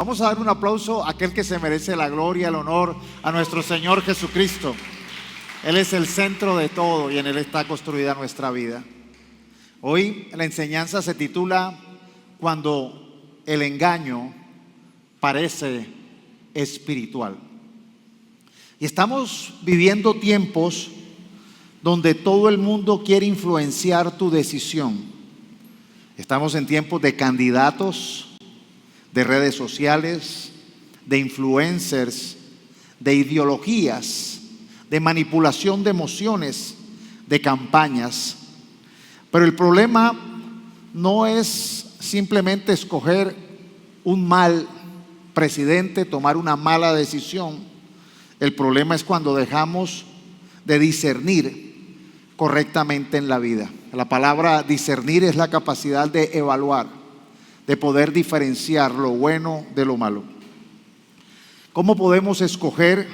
Vamos a dar un aplauso a aquel que se merece la gloria, el honor, a nuestro Señor Jesucristo. Él es el centro de todo y en Él está construida nuestra vida. Hoy la enseñanza se titula Cuando el engaño parece espiritual. Y estamos viviendo tiempos donde todo el mundo quiere influenciar tu decisión. Estamos en tiempos de candidatos, de redes sociales, de influencers, de ideologías, de manipulación de emociones, de campañas. Pero el problema no es simplemente escoger un mal presidente, tomar una mala decisión. El problema es cuando dejamos de discernir correctamente en la vida. La palabra discernir es la capacidad de evaluar, de poder diferenciar lo bueno de lo malo. ¿Cómo podemos escoger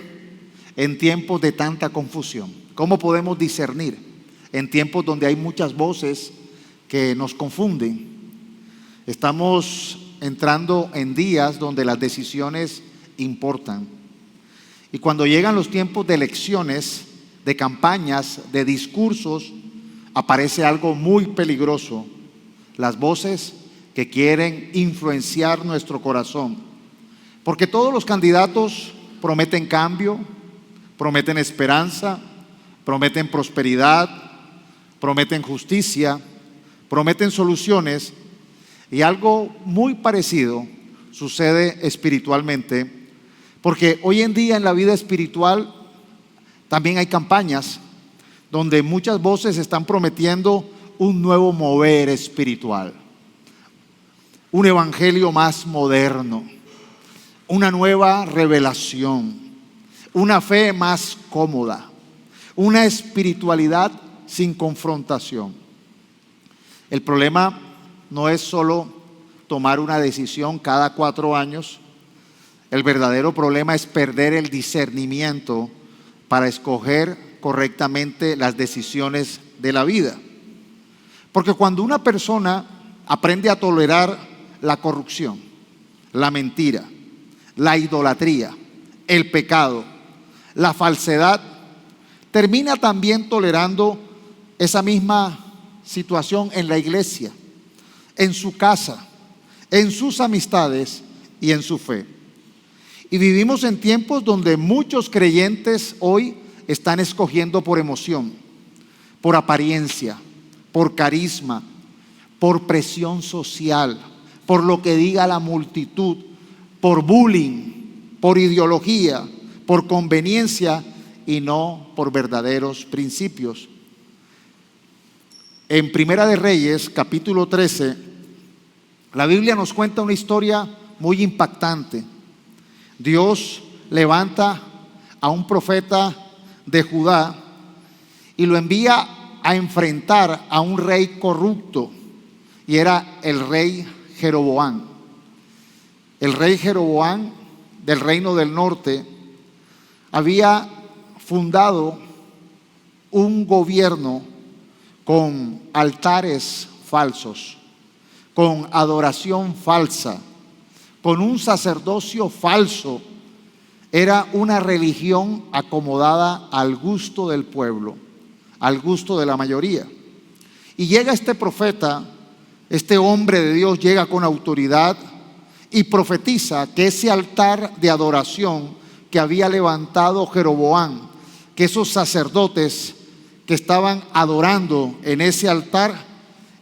en tiempos de tanta confusión? ¿Cómo podemos discernir en tiempos donde hay muchas voces que nos confunden? Estamos entrando en días donde las decisiones importan. Y cuando llegan los tiempos de elecciones, de campañas, de discursos, aparece algo muy peligroso: las voces que quieren influenciar nuestro corazón. Porque todos los candidatos prometen cambio, prometen esperanza, prometen prosperidad, prometen justicia, prometen soluciones, y algo muy parecido sucede espiritualmente, porque hoy en día en la vida espiritual también hay campañas donde muchas voces están prometiendo un nuevo mover espiritual, un evangelio más moderno, una nueva revelación, una fe más cómoda, una espiritualidad sin confrontación. El problema no es solo tomar una decisión cada 4 años. El verdadero problema es perder el discernimiento para escoger correctamente las decisiones de la vida. Porque cuando una persona aprende a tolerar la corrupción, la mentira, la idolatría, el pecado, la falsedad, termina también tolerando esa misma situación en la iglesia, en su casa, en sus amistades y en su fe. Y vivimos en tiempos donde muchos creyentes hoy están escogiendo por emoción, por apariencia, por carisma, por presión social, por lo que diga la multitud, por bullying, por ideología, por conveniencia y no por verdaderos principios. En Primera de Reyes, capítulo 13, la Biblia nos cuenta una historia muy impactante. Dios levanta a un profeta de Judá y lo envía a enfrentar a un rey corrupto, y era el rey Jeroboam. El rey Jeroboam del reino del norte había fundado un gobierno con altares falsos, con adoración falsa, con un sacerdocio falso. Era una religión acomodada al gusto del pueblo, al gusto de la mayoría. Y llega este profeta, este hombre de Dios, llega con autoridad y profetiza que ese altar de adoración que había levantado Jeroboam, que esos sacerdotes que estaban adorando en ese altar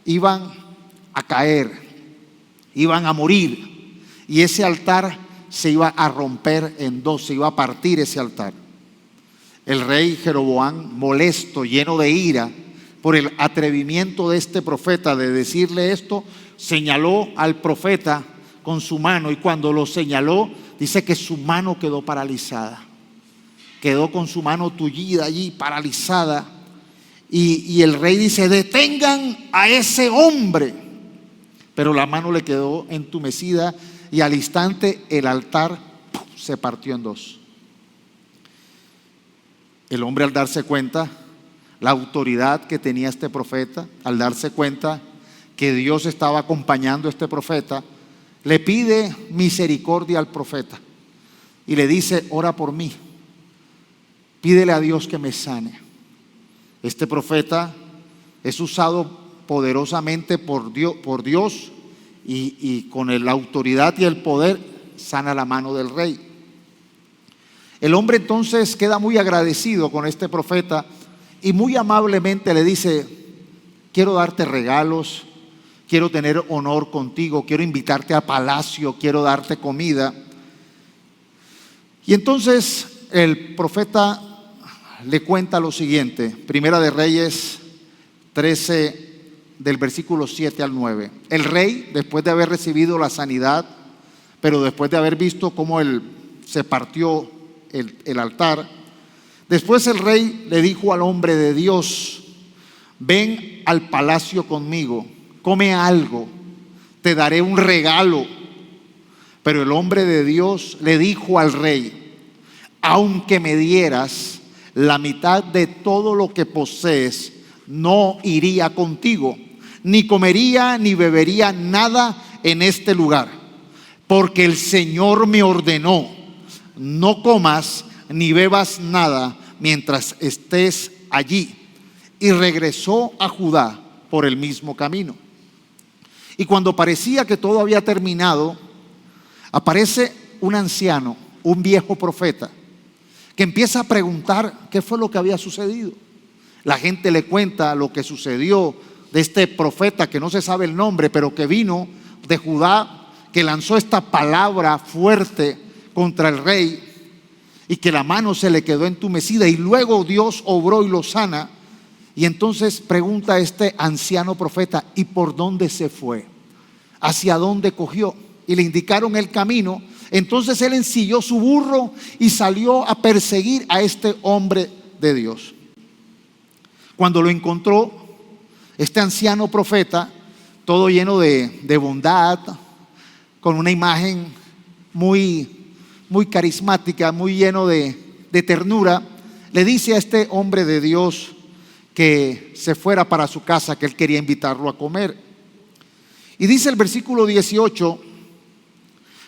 iban a caer, iban a morir, y ese altar se iba a romper en dos, se iba a partir ese altar. El rey Jeroboam, molesto, lleno de ira por el atrevimiento de este profeta de decirle esto, señaló al profeta con su mano, y cuando lo señaló, dice que su mano quedó paralizada. Quedó con su mano tullida allí, paralizada. Y el rey dice: detengan a ese hombre. Pero la mano le quedó entumecida, y al instante el altar se partió en dos. El hombre, al darse cuenta la autoridad que tenía este profeta, al darse cuenta que Dios estaba acompañando a este profeta, le pide misericordia al profeta y le dice: ora por mí, pídele a Dios que me sane. Este profeta es usado poderosamente por Dios y con la autoridad y el poder sana la mano del rey. El hombre entonces queda muy agradecido con este profeta y muy amablemente le dice: quiero darte regalos, quiero tener honor contigo, quiero invitarte a palacio, quiero darte comida. Y entonces el profeta le cuenta lo siguiente, Primera de Reyes 13, del versículo 7 al 9. El rey, después de haber recibido la sanidad, pero después de haber visto cómo se partió el altar, después el rey le dijo al hombre de Dios: ven al palacio conmigo, come algo, te daré un regalo. Pero el hombre de Dios le dijo al rey: aunque me dieras la mitad de todo lo que posees, no iría contigo, ni comería ni bebería nada en este lugar, porque el Señor me ordenó: no comas ni bebas nada mientras estés allí. Y regresó a Judá por el mismo camino. Y cuando parecía que todo había terminado, aparece un anciano, un viejo profeta, que empieza a preguntar qué fue lo que había sucedido. La gente le cuenta lo que sucedió de este profeta que no se sabe el nombre, pero que vino de Judá, que lanzó esta palabra fuerte contra el rey y que la mano se le quedó entumecida y luego Dios obró y lo sana. Y entonces pregunta este anciano profeta: ¿y por dónde se fue? ¿Hacia dónde cogió? Y le indicaron el camino. Entonces él ensilló su burro y salió a perseguir a este hombre de Dios. Cuando lo encontró, este anciano profeta, todo lleno de bondad, con una imagen muy carismática, muy lleno de ternura, le dice a este hombre de Dios que se fuera para su casa, que él quería invitarlo a comer. Y dice el versículo 18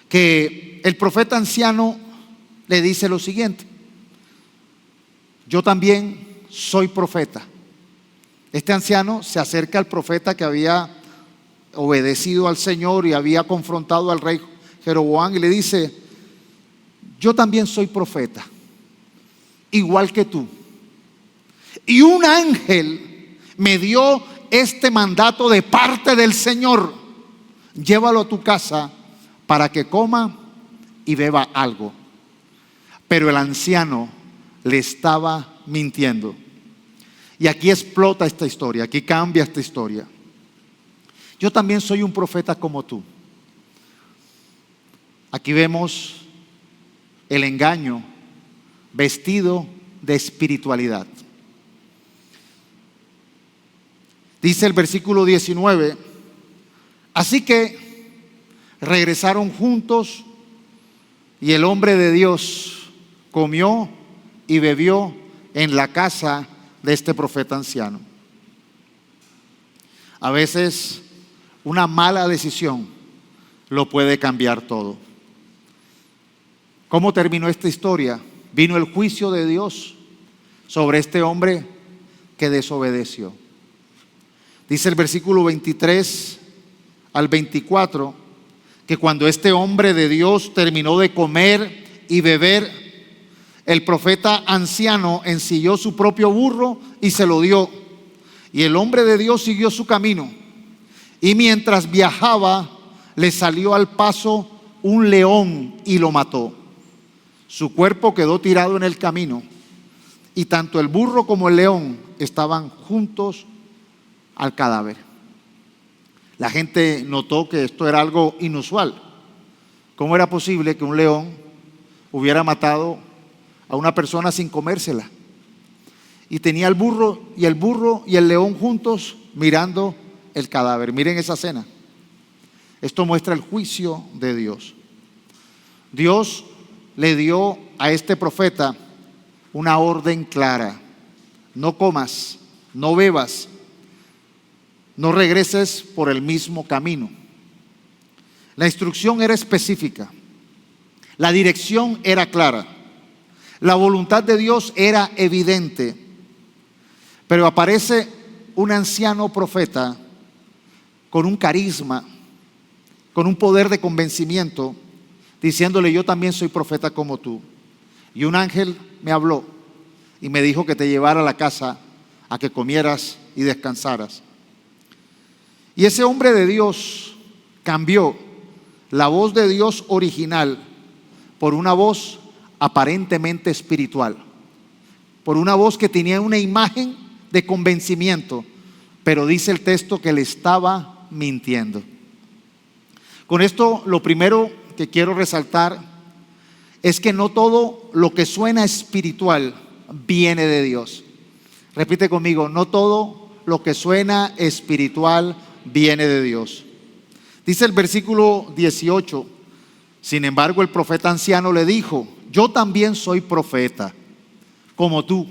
que el profeta anciano le dice lo siguiente: yo también soy profeta. Este anciano se acerca al profeta que había obedecido al Señor y había confrontado al rey Jeroboam y le dice: yo también soy profeta, igual que tú. Y un ángel me dio este mandato de parte del Señor: llévalo a tu casa para que coma y beba algo. Pero el anciano le estaba mintiendo. Y aquí explota esta historia, aquí cambia esta historia. Yo también soy un profeta como tú. Aquí vemos el engaño vestido de espiritualidad. Dice el versículo 19: así que regresaron juntos y el hombre de Dios comió y bebió en la casa de este profeta anciano. A veces una mala decisión lo puede cambiar todo. ¿Cómo terminó esta historia? Vino el juicio de Dios sobre este hombre que desobedeció. Dice el versículo 23 al 24 que cuando este hombre de Dios terminó de comer y beber, el profeta anciano ensilló su propio burro y se lo dio. Y el hombre de Dios siguió su camino. Y mientras viajaba, le salió al paso un león y lo mató. Su cuerpo quedó tirado en el camino. Y tanto el burro como el león estaban juntos al cadáver. La gente notó que esto era algo inusual. ¿Cómo era posible que un león hubiera matado a una persona sin comérsela? Y tenía el burro y el león juntos mirando el cadáver. Miren esa escena. Esto muestra el juicio de Dios. Dios le dio a este profeta una orden clara: no comas, no bebas, no regreses por el mismo camino. La instrucción era específica, la dirección era clara, la voluntad de Dios era evidente, pero aparece un anciano profeta con un carisma, con un poder de convencimiento, diciéndole: yo también soy profeta como tú. Y un ángel me habló y me dijo que te llevara a la casa a que comieras y descansaras. Y ese hombre de Dios cambió la voz de Dios original por una voz aparentemente espiritual, por una voz que tenía una imagen de convencimiento, pero dice el texto que le estaba mintiendo. Con esto, lo primero que quiero resaltar es que no todo lo que suena espiritual viene de Dios. Repite conmigo: no todo lo que suena espiritual viene de Dios. Dice el versículo 18: sin embargo, el profeta anciano le dijo: yo también soy profeta, como tú.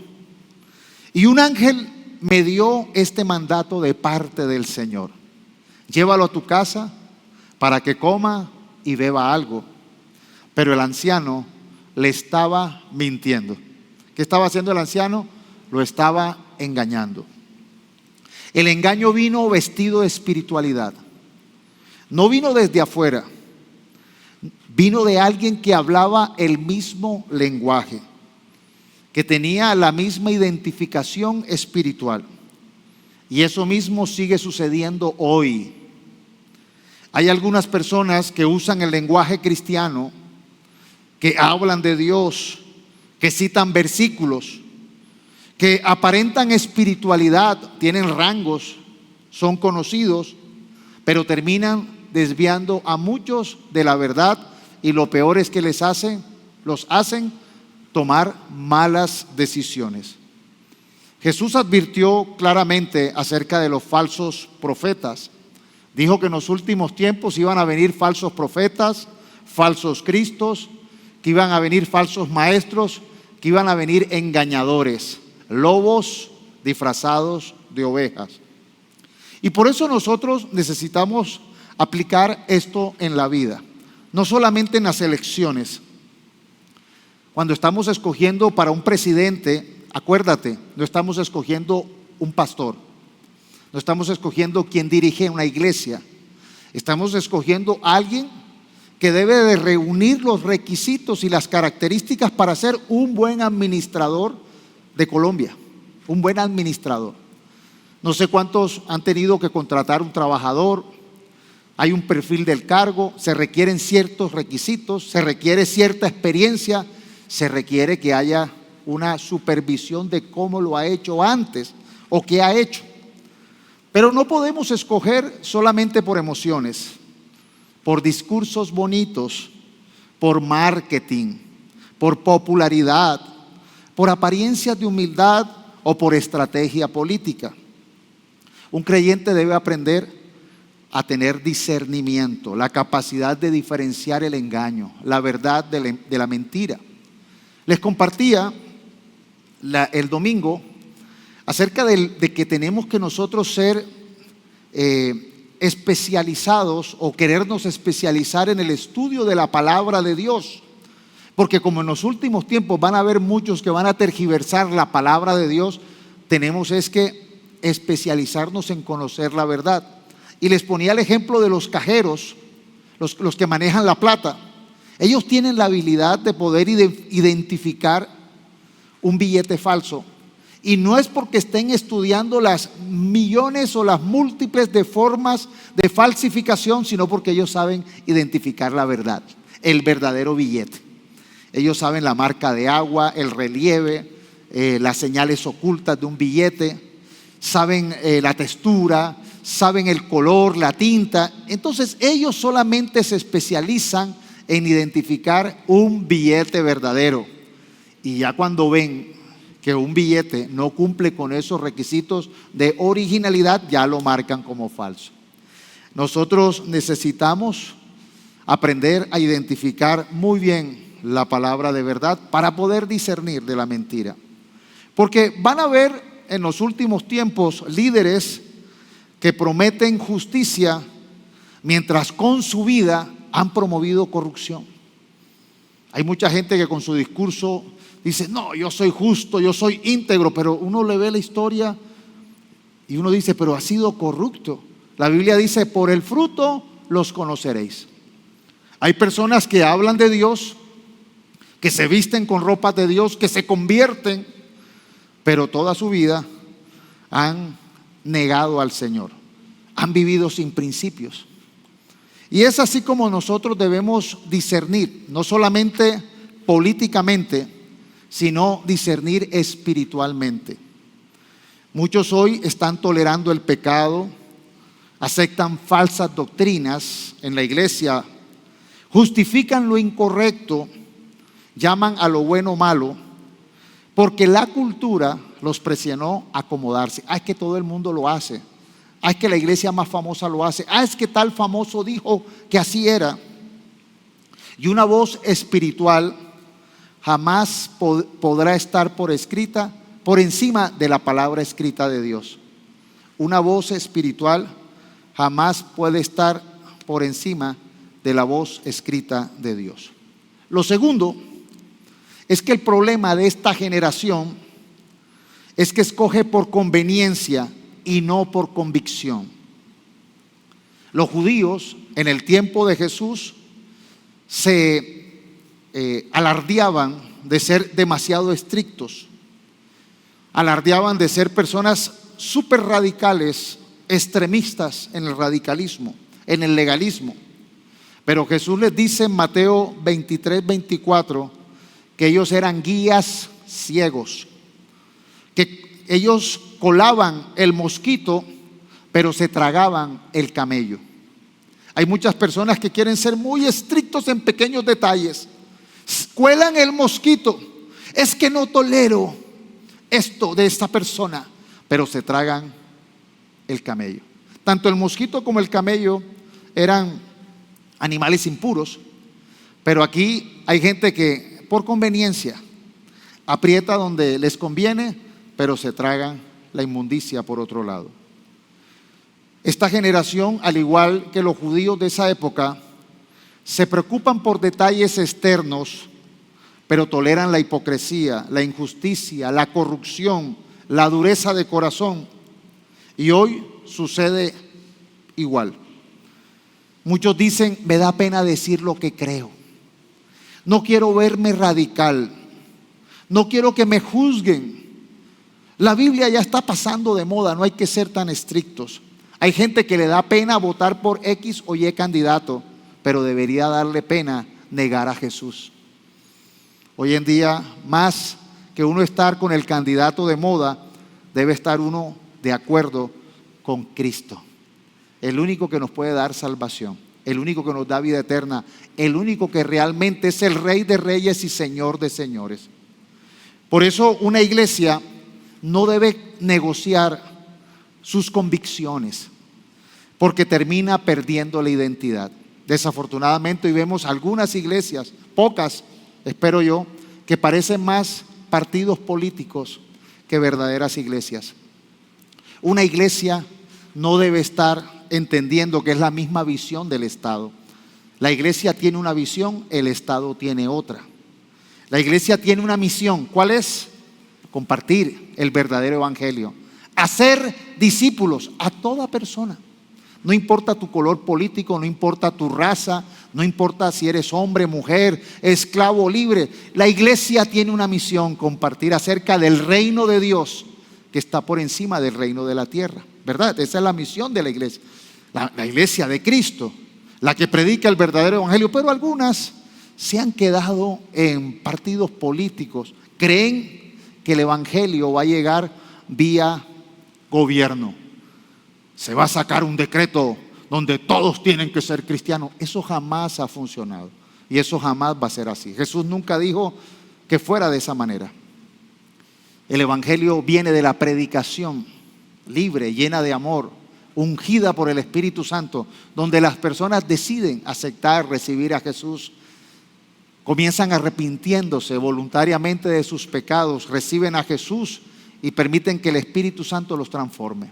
Y un ángel me dio este mandato de parte del Señor: llévalo a tu casa para que coma y beba algo. Pero el anciano le estaba mintiendo. ¿Qué estaba haciendo el anciano? Lo estaba engañando. El engaño vino vestido de espiritualidad. No vino desde afuera, vino de alguien que hablaba el mismo lenguaje, que tenía la misma identificación espiritual. Y eso mismo sigue sucediendo hoy. Hay algunas personas que usan el lenguaje cristiano, que hablan de Dios, que citan versículos, que aparentan espiritualidad, tienen rangos, son conocidos, pero terminan desviando a muchos de la verdad, y lo peor es que los hacen tomar malas decisiones. Jesús advirtió claramente acerca de los falsos profetas. Dijo que en los últimos tiempos iban a venir falsos profetas, falsos cristos, que iban a venir falsos maestros, que iban a venir engañadores, lobos disfrazados de ovejas. Y por eso nosotros necesitamos aplicar esto en la vida, no solamente en las elecciones. Cuando estamos escogiendo para un presidente, acuérdate, no estamos escogiendo un pastor, no estamos escogiendo quien dirige una iglesia, estamos escogiendo a alguien que debe de reunir los requisitos y las características para ser un buen administrador de Colombia, un buen administrador. No sé cuántos han tenido que contratar un trabajador, hay un perfil del cargo, se requieren ciertos requisitos, se requiere cierta experiencia, se requiere que haya una supervisión de cómo lo ha hecho antes o qué ha hecho. Pero no podemos escoger solamente por emociones, por discursos bonitos, por marketing, por popularidad, por apariencias de humildad o por estrategia política. Un creyente debe aprender a tener discernimiento, la capacidad de diferenciar el engaño, la verdad de la mentira. Les compartía el domingo acerca de que tenemos que nosotros ser especializados o querernos especializar en el estudio de la palabra de Dios, porque como en los últimos tiempos van a haber muchos que van a tergiversar la palabra de Dios, tenemos es que especializarnos en conocer la verdad. Y les ponía el ejemplo de los cajeros, los que manejan la plata. Ellos tienen la habilidad de poder identificar un billete falso. Y no es porque estén estudiando las millones o las múltiples de formas de falsificación, sino porque ellos saben identificar la verdad, el verdadero billete. Ellos saben la marca de agua, el relieve, las señales ocultas de un billete, saben la textura, saben el color, la tinta. Entonces ellos solamente se especializan en identificar un billete verdadero. Y ya cuando ven que un billete no cumple con esos requisitos de originalidad, ya lo marcan como falso. Nosotros necesitamos aprender a identificar muy bien la palabra de verdad para poder discernir de la mentira. Porque van a haber en los últimos tiempos líderes que prometen justicia mientras con su vida han promovido corrupción. Hay mucha gente que con su discurso dice, no, yo soy justo, yo soy íntegro, pero uno le ve la historia y uno dice, pero ha sido corrupto. La Biblia dice, por el fruto los conoceréis. Hay personas que hablan de Dios, que se visten con ropas de Dios, que se convierten, pero toda su vida han negado al Señor, han vivido sin principios. Y es así como nosotros debemos discernir, no solamente políticamente, sino discernir espiritualmente. Muchos hoy están tolerando el pecado, aceptan falsas doctrinas en la iglesia, justifican lo incorrecto, llaman a lo bueno malo, porque la cultura los presionó a acomodarse. Es que todo el mundo lo hace. Es que la iglesia más famosa lo hace. Es que tal famoso dijo que así era. Y una voz espiritual jamás podrá estar por encima de la palabra escrita de Dios. Una voz espiritual jamás puede estar por encima de la voz escrita de Dios. Lo segundo es que el problema de esta generación es que escoge por conveniencia y no por convicción. Los judíos en el tiempo de Jesús se alardeaban de ser demasiado estrictos, alardeaban de ser personas súper radicales, extremistas en el radicalismo, en el legalismo. Pero Jesús les dice en Mateo 23, 24 que ellos eran guías ciegos, que ellos colaban el mosquito, pero se tragaban el camello. Hay muchas personas que quieren ser muy estrictos en pequeños detalles, cuelan el mosquito, es que no tolero esto de esta persona, pero se tragan el camello. Tanto el mosquito como el camello eran animales impuros, pero aquí hay gente que por conveniencia aprieta donde les conviene, pero se tragan la inmundicia por otro lado. Esta generación, al igual que los judíos de esa época, se preocupan por detalles externos, pero toleran la hipocresía, la injusticia, la corrupción, la dureza de corazón. Y hoy sucede igual. Muchos dicen, me da pena decir lo que creo. No quiero verme radical. No quiero que me juzguen. La Biblia ya está pasando de moda, no hay que ser tan estrictos. Hay gente que le da pena votar por X o Y candidato, pero debería darle pena negar a Jesús. Hoy en día, más que uno estar con el candidato de moda, debe estar uno de acuerdo con Cristo. El único que nos puede dar salvación, el único que nos da vida eterna, el único que realmente es el Rey de Reyes y Señor de Señores. Por eso una iglesia no debe negociar sus convicciones, porque termina perdiendo la identidad. Desafortunadamente hoy vemos algunas iglesias, pocas, espero yo, que parecen más partidos políticos que verdaderas iglesias. Una iglesia no debe estar entendiendo que es la misma visión del Estado. La iglesia tiene una visión, el Estado tiene otra. La iglesia tiene una misión. ¿Cuál es? Compartir el verdadero evangelio, hacer discípulos a toda persona. No importa tu color político, no importa tu raza, no importa si eres hombre, mujer, esclavo o libre. La iglesia tiene una misión: compartir acerca del reino de Dios, que está por encima del reino de la tierra, ¿verdad? Esa es la misión de la iglesia, la iglesia de Cristo, la que predica el verdadero evangelio. Pero algunas se han quedado en partidos políticos, creen que el evangelio va a llegar vía gobierno. Se va a sacar un decreto donde todos tienen que ser cristianos. Eso jamás ha funcionado y eso jamás va a ser así. Jesús nunca dijo que fuera de esa manera. El evangelio viene de la predicación libre, llena de amor, ungida por el Espíritu Santo, donde las personas deciden aceptar, recibir a Jesús, comienzan arrepintiéndose voluntariamente de sus pecados, reciben a Jesús y permiten que el Espíritu Santo los transforme.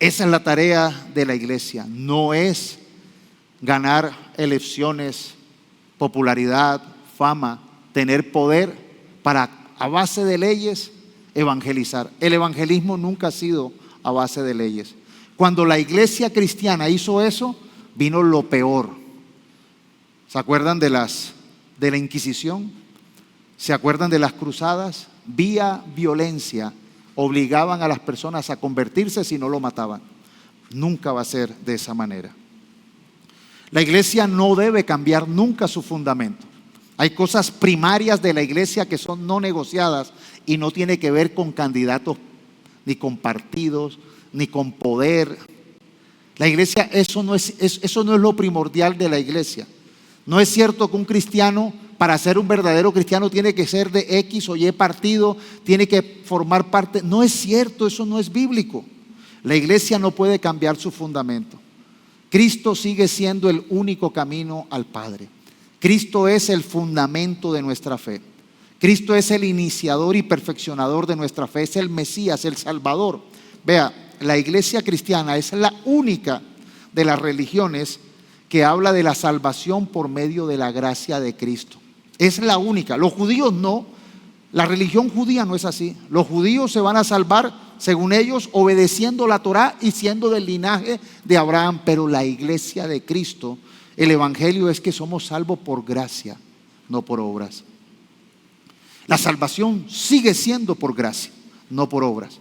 Esa es la tarea de la iglesia, no es ganar elecciones, popularidad, fama, tener poder para, a base de leyes, evangelizar. El evangelismo nunca ha sido a base de leyes. Cuando la iglesia cristiana hizo eso, vino lo peor. ¿Se acuerdan de la Inquisición? ¿Se acuerdan de las cruzadas? Vía violencia obligaban a las personas a convertirse si no lo mataban. Nunca va a ser de esa manera. La iglesia no debe cambiar nunca su fundamento. Hay cosas primarias de la iglesia que son no negociadas y no tiene que ver con candidatos, ni con partidos, ni con poder. La iglesia, eso no es lo primordial de la iglesia. No es cierto que un cristiano, para ser un verdadero cristiano, tiene que ser de X o Y partido, tiene que formar parte. No es cierto, eso no es bíblico. La iglesia no puede cambiar su fundamento. Cristo sigue siendo el único camino al Padre. Cristo es el fundamento de nuestra fe. Cristo es el iniciador y perfeccionador de nuestra fe. Es el Mesías, el Salvador. Vea, la iglesia cristiana es la única de las religiones que habla de la salvación por medio de la gracia de Cristo. Es la única. Los judíos no. La religión judía no es así. Los judíos se van a salvar, según ellos, obedeciendo la Torá y siendo del linaje de Abraham. Pero la iglesia de Cristo, el evangelio es que somos salvos por gracia, no por obras. La salvación sigue siendo por gracia, no por obras.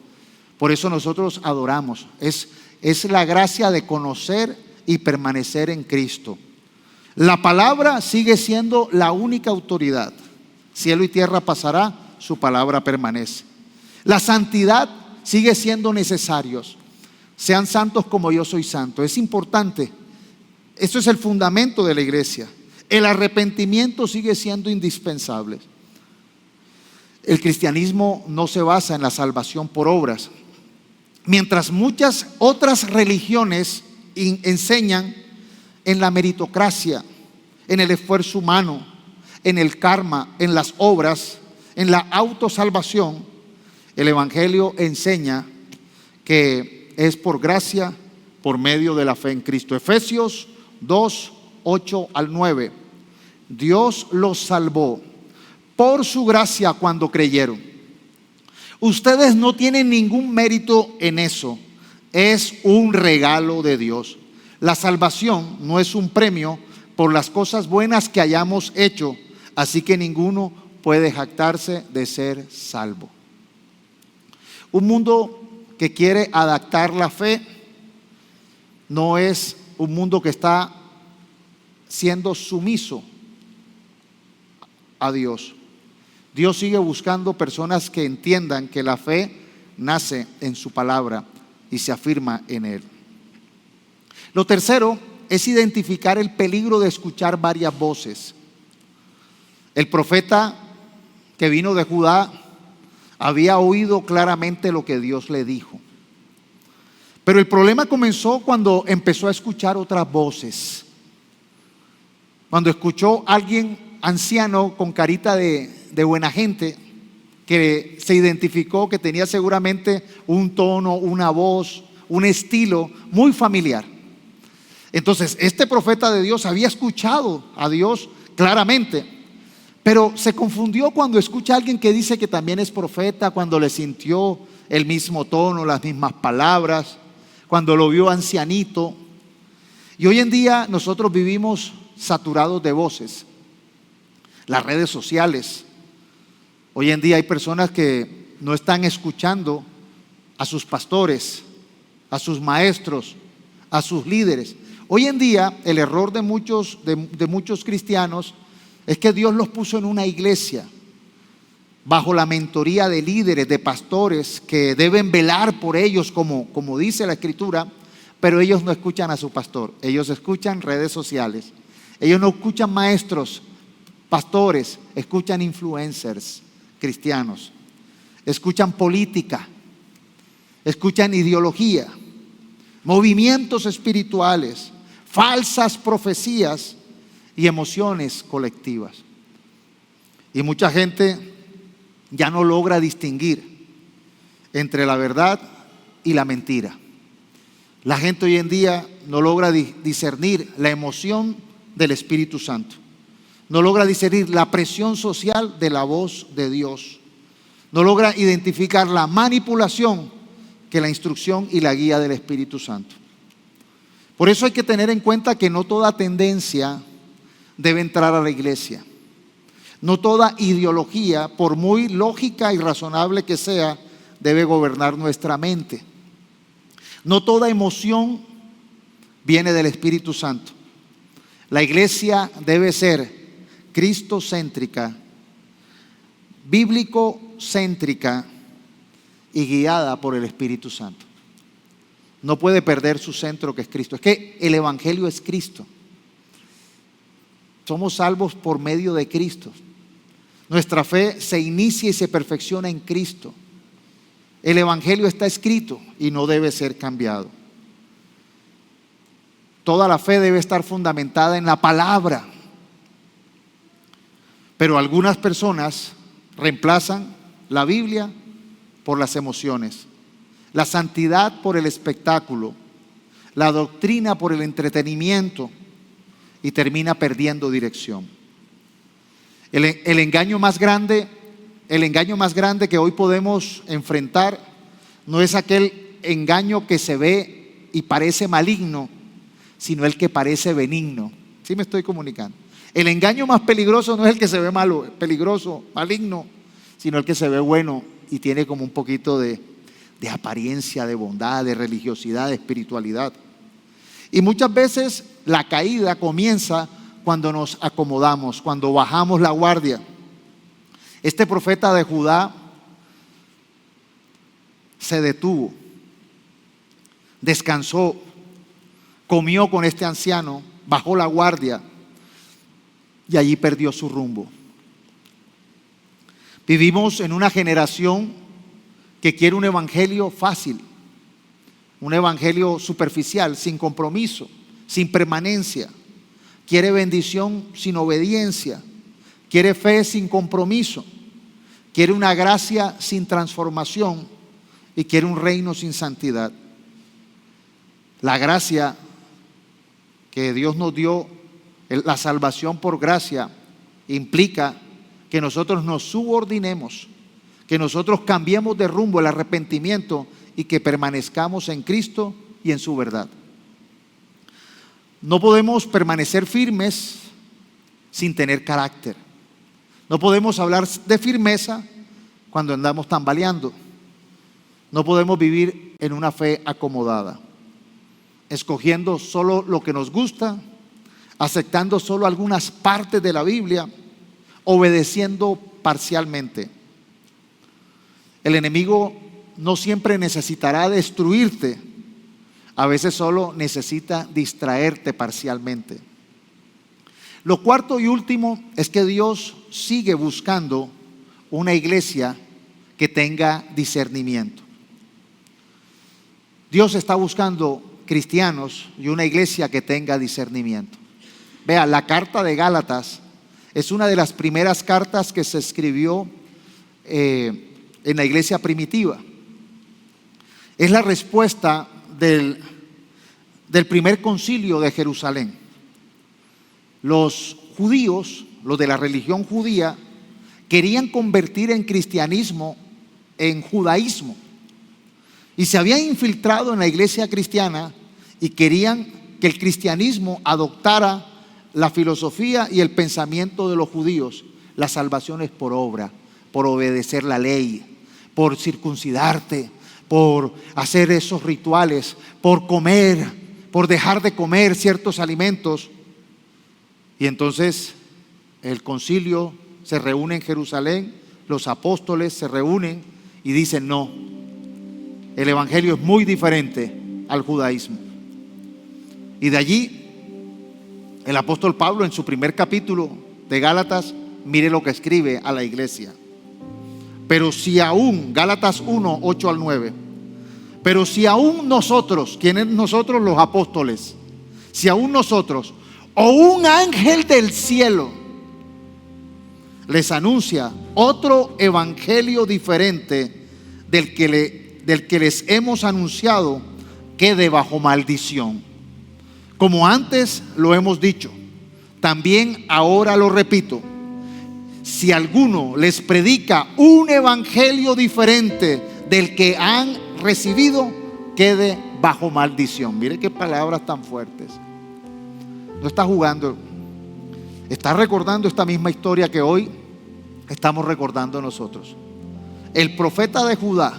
Por eso nosotros adoramos. Es la gracia de conocer y permanecer en Cristo. La palabra sigue siendo la única autoridad. Cielo y tierra pasará, su palabra permanece. La santidad sigue siendo necesarios. Sean santos como yo soy santo. Es importante. Esto es el fundamento de la iglesia. El arrepentimiento sigue siendo indispensable. El cristianismo no se basa en la salvación por obras. Mientras muchas otras religiones enseñan en la meritocracia, en el esfuerzo humano, en el karma, en las obras, en la autosalvación, el evangelio enseña que es por gracia, por medio de la fe en Cristo. Efesios 2, 8 al 9. Dios los salvó por su gracia cuando creyeron. Ustedes no tienen ningún mérito en eso. Es un regalo de Dios. La salvación no es un premio por las cosas buenas que hayamos hecho, así que ninguno puede jactarse de ser salvo. Un mundo que quiere adaptar la fe no es un mundo que está siendo sumiso a Dios. Dios sigue buscando personas que entiendan que la fe nace en su palabra y se afirma en Él. Lo tercero es identificar el peligro de escuchar varias voces. El profeta que vino de Judá había oído claramente lo que Dios le dijo. Pero el problema comenzó cuando empezó a escuchar otras voces. Cuando escuchó a alguien anciano con carita de buena gente, que se identificó que tenía seguramente un tono, una voz, un estilo muy familiar. Entonces, este profeta de Dios había escuchado a Dios claramente, pero se confundió cuando escucha a alguien que dice que también es profeta, cuando le sintió el mismo tono, las mismas palabras, cuando lo vio ancianito. Y hoy en día nosotros vivimos saturados de voces. Las redes sociales. Hoy en día hay personas que no están escuchando a sus pastores, a sus maestros, a sus líderes. Hoy en día el error de muchos cristianos es que Dios los puso en una iglesia bajo la mentoría de líderes, de pastores que deben velar por ellos como dice la Escritura, pero ellos no escuchan a su pastor, ellos escuchan redes sociales, ellos no escuchan maestros, pastores, escuchan influencers cristianos, escuchan política, escuchan ideología, movimientos espirituales, falsas profecías y emociones colectivas. Y mucha gente ya no logra distinguir entre la verdad y la mentira. La gente hoy en día no logra discernir la emoción del Espíritu Santo. No logra discernir la presión social de la voz de Dios. No logra identificar la manipulación que la instrucción y la guía del Espíritu Santo. Por eso hay que tener en cuenta que no toda tendencia debe entrar a la iglesia. No toda ideología, por muy lógica y razonable que sea, debe gobernar nuestra mente. No toda emoción viene del Espíritu Santo. La iglesia debe ser cristocéntrica, bíblico-céntrica y guiada por el Espíritu Santo. No puede perder su centro, que es Cristo. Es que el Evangelio es Cristo. Somos salvos por medio de Cristo. Nuestra fe se inicia y se perfecciona en Cristo. El Evangelio está escrito y no debe ser cambiado. Toda la fe debe estar fundamentada en la palabra. Pero algunas personas reemplazan la Biblia por las emociones, la santidad por el espectáculo, la doctrina por el entretenimiento, y termina perdiendo dirección. El engaño más grande que hoy podemos enfrentar no es aquel engaño que se ve y parece maligno, sino el que parece benigno. ¿Sí me estoy comunicando? El engaño más peligroso no es el que se ve malo, peligroso, maligno, sino el que se ve bueno y tiene como un poquito de apariencia, de bondad, de religiosidad, de espiritualidad. Y muchas veces la caída comienza cuando nos acomodamos, cuando bajamos la guardia. Este profeta de Judá se detuvo, descansó, comió con este anciano, bajó la guardia y allí perdió su rumbo. Vivimos en una generación que quiere un evangelio fácil, un evangelio superficial, sin compromiso, sin permanencia. Quiere bendición sin obediencia, quiere fe sin compromiso, quiere una gracia sin transformación y quiere un reino sin santidad. La gracia que Dios nos dio, la salvación por gracia, implica que nosotros nos subordinemos, que nosotros cambiemos de rumbo, el arrepentimiento, y que permanezcamos en Cristo y en su verdad. No podemos permanecer firmes sin tener carácter. No podemos hablar de firmeza cuando andamos tambaleando. No podemos vivir en una fe acomodada, escogiendo solo lo que nos gusta, aceptando solo algunas partes de la Biblia, obedeciendo parcialmente. El enemigo no siempre necesitará destruirte, a veces solo necesita distraerte parcialmente. Lo cuarto y último es que Dios sigue buscando una iglesia que tenga discernimiento. Dios está buscando cristianos y una iglesia que tenga discernimiento. Vea, la carta de Gálatas es una de las primeras cartas que se escribió en la iglesia primitiva. Es la respuesta del primer concilio de Jerusalén. Los judíos, los de la religión judía, querían convertir en cristianismo, en judaísmo, y se habían infiltrado en la iglesia cristiana y querían que el cristianismo adoptara la filosofía y el pensamiento de los judíos. La salvación es por obra, por obedecer la ley, por circuncidarte, por hacer esos rituales, por comer, por dejar de comer ciertos alimentos. Y entonces el concilio se reúne en Jerusalén, los apóstoles se reúnen y dicen: no, el evangelio es muy diferente al judaísmo. Y de allí el apóstol Pablo, en su primer capítulo de Gálatas, mire lo que escribe a la iglesia. Pero si aún, Gálatas 1, 8 al 9, pero si aún nosotros, ¿quiénes nosotros? Los apóstoles. Si aún nosotros o un ángel del cielo les anuncia otro evangelio diferente del que les hemos anunciado, quede bajo maldición. Como antes lo hemos dicho, también ahora lo repito: si alguno les predica un evangelio diferente del que han recibido, quede bajo maldición. Mire qué palabras tan fuertes. No está jugando, está recordando esta misma historia que hoy estamos recordando nosotros. El profeta de Judá,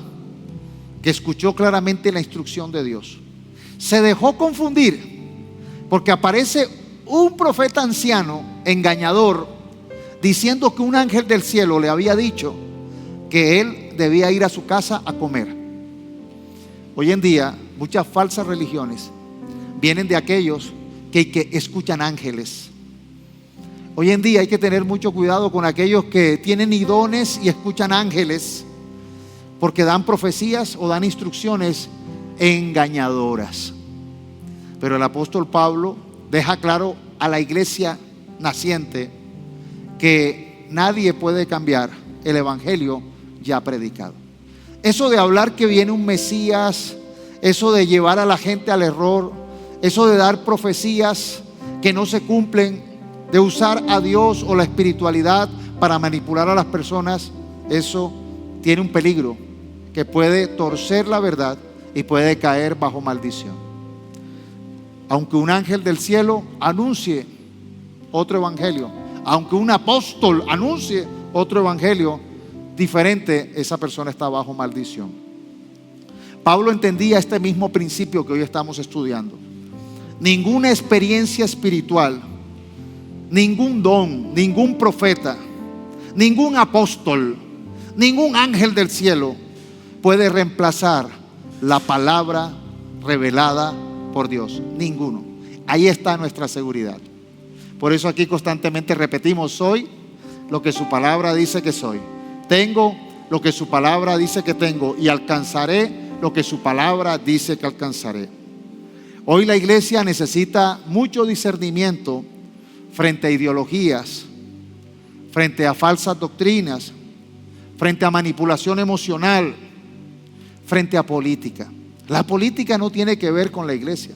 que escuchó claramente la instrucción de Dios, se dejó confundir porque aparece un profeta anciano, engañador, diciendo que un ángel del cielo le había dicho que él debía ir a su casa a comer. Hoy en día muchas falsas religiones vienen de aquellos que escuchan ángeles. Hoy en día hay que tener mucho cuidado con aquellos que tienen dones y escuchan ángeles, porque dan profecías o dan instrucciones engañadoras. Pero el apóstol Pablo deja claro a la iglesia naciente que nadie puede cambiar el evangelio ya predicado. Eso de hablar que viene un Mesías, eso de llevar a la gente al error, eso de dar profecías que no se cumplen, de usar a Dios o la espiritualidad para manipular a las personas, eso tiene un peligro que puede torcer la verdad y puede caer bajo maldición. Aunque un ángel del cielo anuncie otro evangelio, aunque un apóstol anuncie otro evangelio diferente, esa persona está bajo maldición. Pablo entendía este mismo principio que hoy estamos estudiando. Ninguna experiencia espiritual, ningún don, ningún profeta, ningún apóstol, ningún ángel del cielo puede reemplazar la palabra revelada por Dios. Ninguno. Ahí está nuestra seguridad. Por eso aquí constantemente repetimos: soy lo que su palabra dice que soy, tengo lo que su palabra dice que tengo, y alcanzaré lo que su palabra dice que alcanzaré. Hoy la iglesia necesita mucho discernimiento frente a ideologías, frente a falsas doctrinas, frente a manipulación emocional, frente a política. La política no tiene que ver con la iglesia.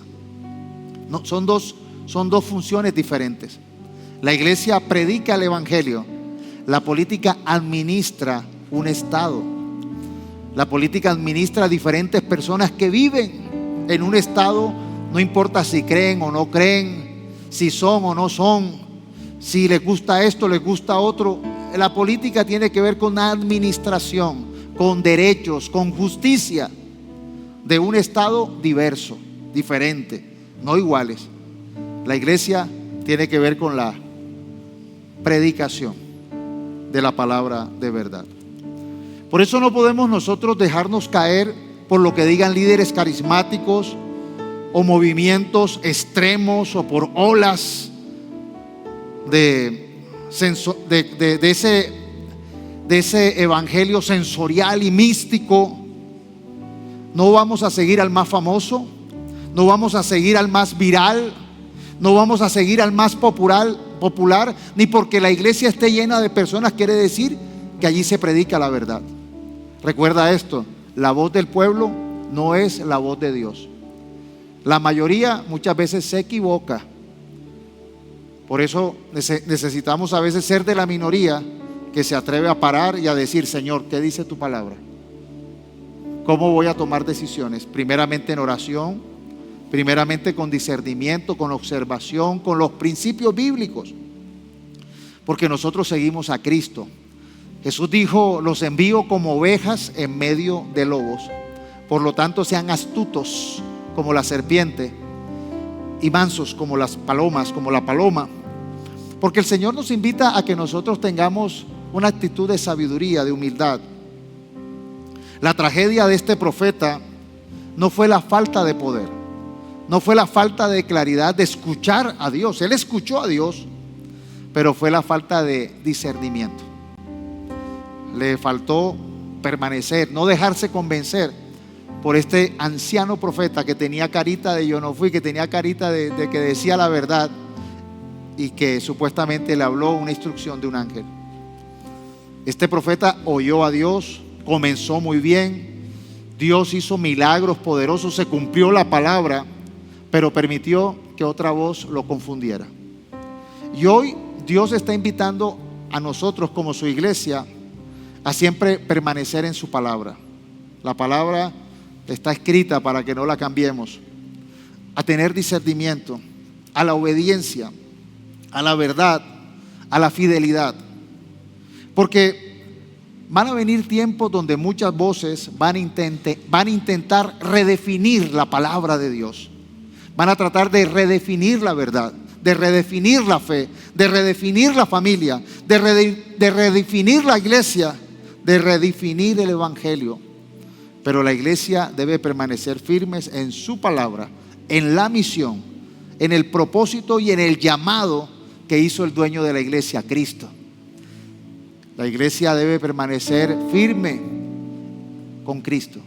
No, son dos funciones diferentes. La iglesia predica el evangelio. La política administra un estado. La política administra a diferentes personas que viven en un estado, no importa si creen o no creen, si son o no son, si les gusta esto, les gusta otro. La política tiene que ver con la administración, con derechos, con justicia de un estado diverso, diferente, no iguales. La iglesia tiene que ver con la predicación de la palabra de verdad. Por eso no podemos nosotros dejarnos caer por lo que digan líderes carismáticos o movimientos extremos, o por olas de ese evangelio sensorial y místico. No vamos a seguir al más famoso, no vamos a seguir al más viral, no vamos a seguir al más popular, ni porque la iglesia esté llena de personas quiere decir que allí se predica la verdad. Recuerda esto: la voz del pueblo no es la voz de Dios. La mayoría muchas veces se equivoca. Por eso necesitamos a veces ser de la minoría que se atreve a parar y a decir: Señor, ¿qué dice tu palabra? ¿Cómo voy a tomar decisiones? Primeramente en oración, primeramente con discernimiento, con observación, con los principios bíblicos, porque nosotros seguimos a Cristo. Jesús dijo: los envío como ovejas en medio de lobos. Por lo tanto, sean astutos como la serpiente y mansos como las palomas, como la paloma, porque el Señor nos invita a que nosotros tengamos una actitud de sabiduría, de humildad. La tragedia de este profeta no fue la falta de poder, no fue la falta de claridad de escuchar a Dios. Él escuchó a Dios, pero fue la falta de discernimiento. Le faltó permanecer, no dejarse convencer por este anciano profeta que tenía carita de yo no fui, que tenía carita de que decía la verdad, y que supuestamente le habló una instrucción de un ángel. Este profeta oyó a Dios, comenzó muy bien, Dios hizo milagros poderosos, se cumplió la palabra, pero permitió que otra voz lo confundiera. Y hoy Dios está invitando a nosotros como su iglesia a siempre permanecer en su palabra. La palabra está escrita para que no la cambiemos. A tener discernimiento, a la obediencia, a la verdad, a la fidelidad. Porque van a venir tiempos donde muchas voces van a intentar redefinir la palabra de Dios. Van a tratar de redefinir la verdad, de redefinir la fe, de redefinir la familia, de redefinir la iglesia, de redefinir el evangelio. Pero la iglesia debe permanecer firmes en su palabra, en la misión, en el propósito y en el llamado que hizo el dueño de la iglesia, Cristo. La iglesia debe permanecer firme con Cristo,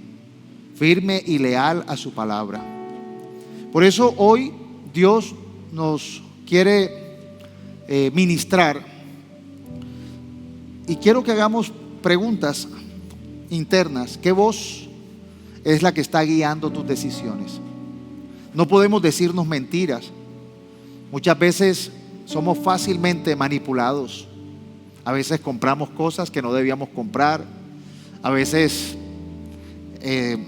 firme y leal a su palabra. Por eso hoy Dios nos quiere ministrar, y quiero que hagamos preguntas internas. ¿Qué voz es la que está guiando tus decisiones? No podemos decirnos mentiras. Muchas veces somos fácilmente manipulados. A veces compramos cosas que no debíamos comprar. A veces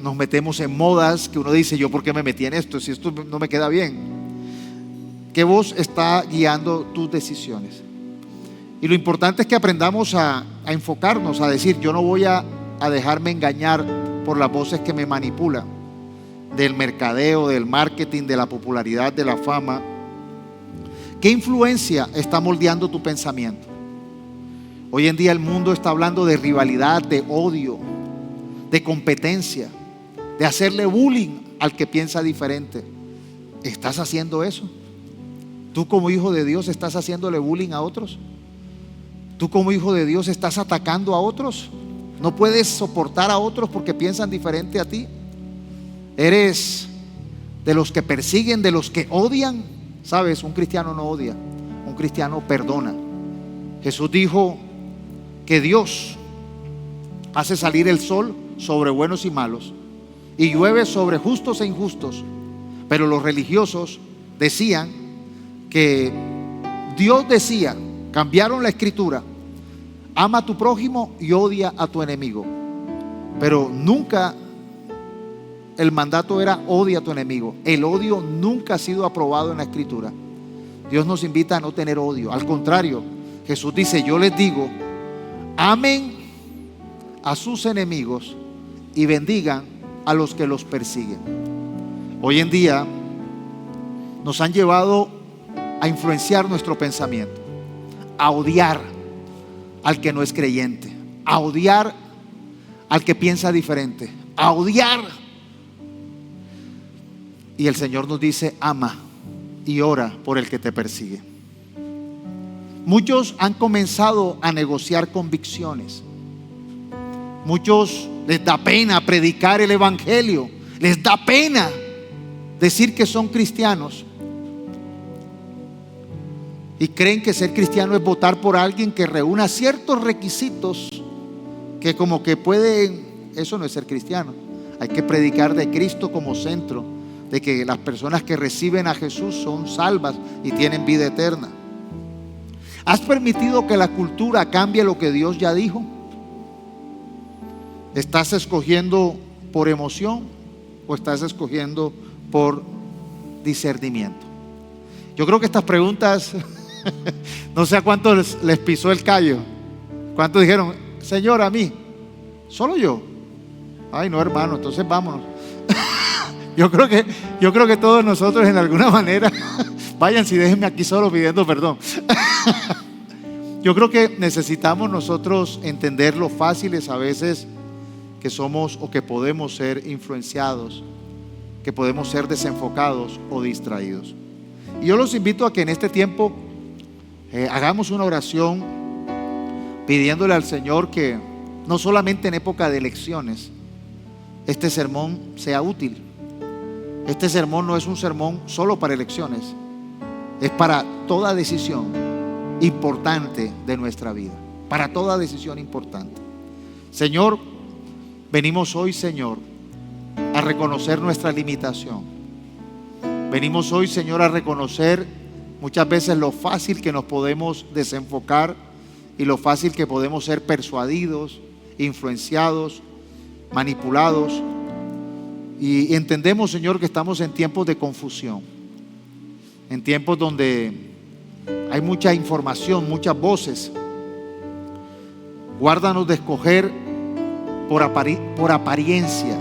nos metemos en modas que uno dice: ¿yo por qué me metí en esto? Si esto no me queda bien. ¿Qué voz está guiando tus decisiones? Y lo importante es que aprendamos a enfocarnos, a decir: yo no voy a dejarme engañar por las voces que me manipulan, del mercadeo, del marketing, de la popularidad, de la fama. ¿Qué influencia está moldeando tu pensamiento? Hoy en día el mundo está hablando de rivalidad, de odio, de competencia, de hacerle bullying al que piensa diferente. ¿Estás haciendo eso? ¿Tú como hijo de Dios estás haciéndole bullying a otros? ¿Tú como hijo de Dios estás atacando a otros? ¿No puedes soportar a otros porque piensan diferente a ti? ¿Eres de los que persiguen, de los que odian? Sabes, un cristiano no odia, un cristiano perdona. Jesús dijo que Dios hace salir el sol sobre buenos y malos y llueve sobre justos e injustos. Pero los religiosos decían que Dios decía, cambiaron la escritura: ama a tu prójimo y odia a tu enemigo. Pero nunca el mandato era odia a tu enemigo. El odio nunca ha sido aprobado en la escritura. Dios nos invita a no tener odio. Al contrario, Jesús dice: yo les digo, amen a sus enemigos y bendigan a los que los persiguen. Hoy en día nos han llevado a influenciar nuestro pensamiento, a odiar al que no es creyente, a odiar al que piensa diferente, a odiar. Y el Señor nos dice: ama y ora por el que te persigue. Muchos han comenzado a negociar convicciones. Muchos les da pena predicar el evangelio, les da pena decir que son cristianos, y creen que ser cristiano es votar por alguien que reúna ciertos requisitos que como que pueden. Eso no es ser cristiano. Hay que predicar de Cristo como centro, de que las personas que reciben a Jesús son salvas y tienen vida eterna. ¿Has permitido que la cultura cambie lo que Dios ya dijo? ¿Estás escogiendo por emoción o estás escogiendo por discernimiento? Yo creo que estas preguntas no sé a cuántos les pisó el callo. ¿Cuántos dijeron: Señor, a mí? ¿Solo yo? Ay, no, hermano, entonces vámonos. Yo creo que todos nosotros en alguna manera váyanse y déjenme aquí solo pidiendo perdón. Yo creo que necesitamos nosotros entender lo fáciles a veces que somos o que podemos ser influenciados, que podemos ser desenfocados o distraídos. Y yo los invito a que en este tiempo hagamos una oración pidiéndole al Señor que no solamente en época de elecciones este sermón sea útil. Este sermón no es un sermón solo para elecciones, es para toda decisión importante de nuestra vida, para toda decisión importante. Señor, venimos hoy, Señor, a reconocer nuestra limitación. Venimos hoy, Señor, a reconocer muchas veces lo fácil que nos podemos desenfocar y lo fácil que podemos ser persuadidos, influenciados, manipulados. Y entendemos, Señor, que estamos en tiempos de confusión, en tiempos donde hay mucha información, muchas voces. Guárdanos de escoger por apariencia,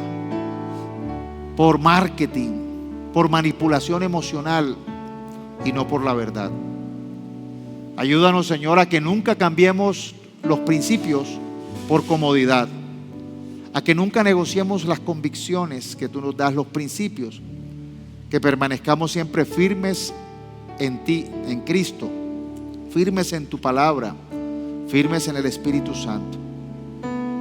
por marketing, por manipulación emocional y no por la verdad. Ayúdanos, Señor, a que nunca cambiemos los principios por comodidad, a que nunca negociemos las convicciones que tú nos das, los principios, que permanezcamos siempre firmes en ti, en Cristo, firmes en tu palabra, firmes en el Espíritu Santo.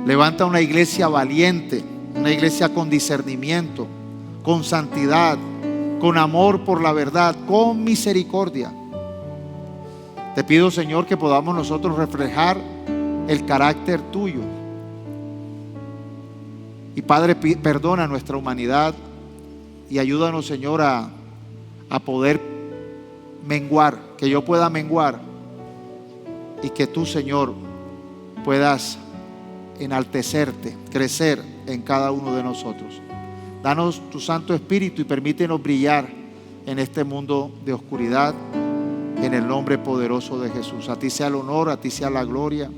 Levanta una iglesia valiente, una iglesia con discernimiento, con santidad, con amor por la verdad, con misericordia. Te pido, Señor, que podamos nosotros reflejar el carácter tuyo. Y Padre, perdona nuestra humanidad y ayúdanos, Señor, a poder menguar, que yo pueda menguar y que tú, Señor, puedas enaltecerte, crecer en cada uno de nosotros. Danos tu Santo Espíritu y permítenos brillar en este mundo de oscuridad, en el nombre poderoso de Jesús. A ti sea el honor, a ti sea la gloria.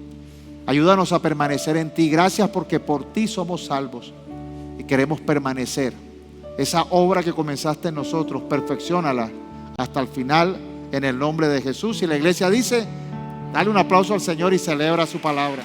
Ayúdanos a permanecer en ti. Gracias porque por ti somos salvos y queremos permanecer. Esa obra que comenzaste en nosotros, perfecciónala hasta el final en el nombre de Jesús. Y la iglesia dice, dale un aplauso al Señor y celebra su palabra.